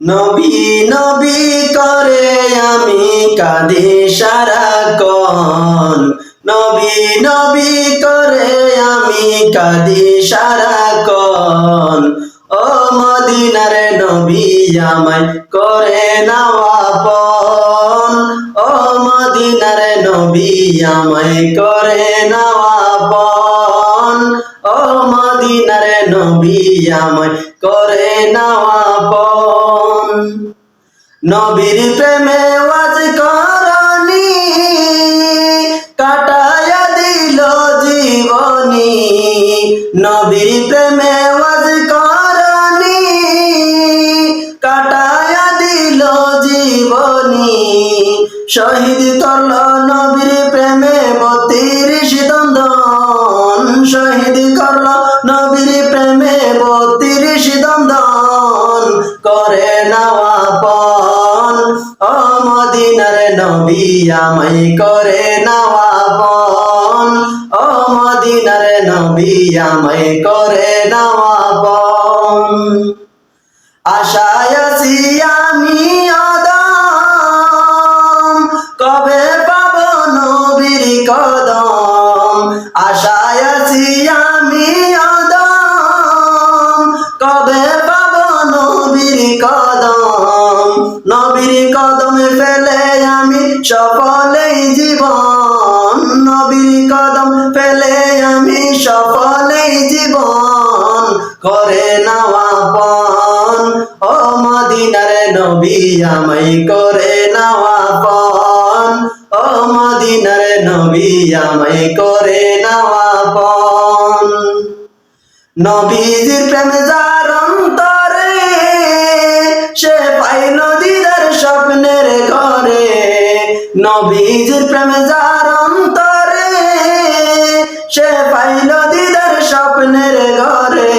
নবী নবী করে আমি কাঁদি সারাক্ষণ, নবী নবী করে আমি কাঁদি সারাক্ষণ। ও মদিনার নবী আমায় করে নাও আপন, ও মদিনার নবী আমায় করে নাও আপন, ও মদিনার নবী আমায় করে নাও আপন। নবীর প্রেমে ওয়াজ করনি কাটায়া দিল জীবনী, নবীর প্রেমে ওয়াজ করনি কাটায়া দিল জীবনী। শহীদ করল নবীর প্রেমে 32 দন্দন, শহীদ করল নবীর প্রেমে 32 দন্দন। করে নাও আপন, ও মদিনার নবী আমায় করে নাও আপন, ও মদিনার নবী আমায় করে নাও আপন। আশায় আছি আমি অদম, কবে পাবো নবীর কদম। আশায় আছি আমি অদম, কবে পাবো নবীর কদম। নবীর কদমে ফেলে আমি সফলেই জীবন, নবীর কদম ফেলে আমি সফলেই জীবন। করে নাও আপন, ও মদিনার নবী আমায় করে নাও আপন, ও মদিনার নবী আমায় করে নাও আপন। নবীজির প্রেম যার অন্তরে সে পাইল দিদার স্বপ্নের ঘরে, নবীজির প্রেম যার অন্তরে সে পাইল দিদার স্বপ্নের ঘরে।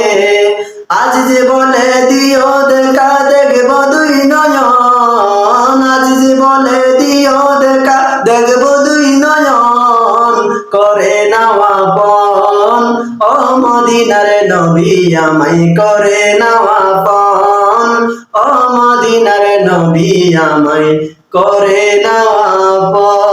আজ যে বলে দিও দেখা দেখব দুই নয়ন, আজ যে বলে দিও দেখা দেখব দুই নয়ন। করে নাও আপন, ও মদিনার নবী আমায় করে নাও আপন, ও মদিনার নবী আমায় করে নাও আপন।